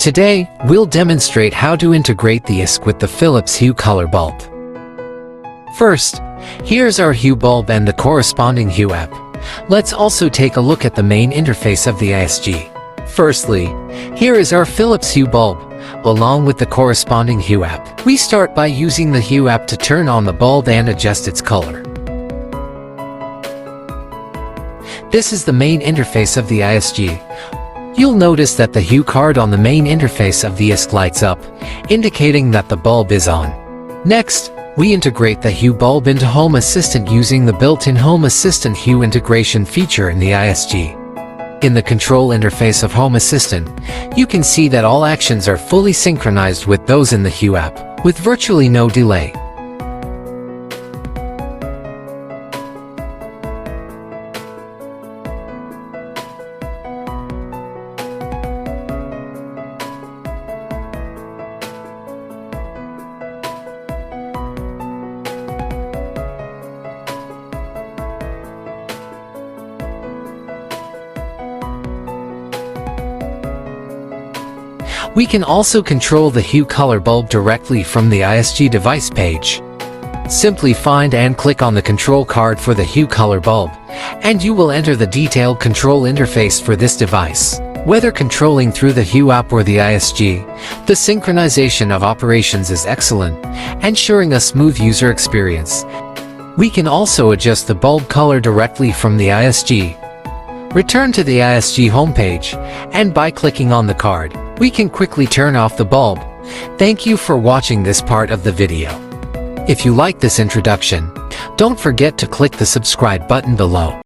Today, we'll demonstrate how to integrate the iSG with the Philips Hue color bulb. First, here's our Hue bulb and the corresponding Hue app. Let's also take a look at the main interface of the iSG. Firstly, here is our Philips Hue bulb, along with the corresponding Hue app. We start by using the Hue app to turn on the bulb and adjust its color. This is the main interface of the iSG. You'll notice that the Hue card on the main interface of the iSG lights up, indicating that the bulb is on. Next, we integrate the Hue bulb into Home Assistant using the built-in Home Assistant Hue integration feature in the iSG. In the control interface of Home Assistant, you can see that all actions are fully synchronized with those in the Hue app, with virtually no delay. We can also control the Hue color bulb directly from the iSG device page. Simply find and click on the control card for the Hue color bulb, and you will enter the detailed control interface for this device. Whether controlling through the Hue app or the iSG, the synchronization of operations is excellent, ensuring a smooth user experience. We can also adjust the bulb color directly from the iSG. Return to the iSG homepage, and by clicking on the card, we can quickly turn off the bulb. Thank you for watching this part of the video. If you like this introduction, don't forget to click the subscribe button below.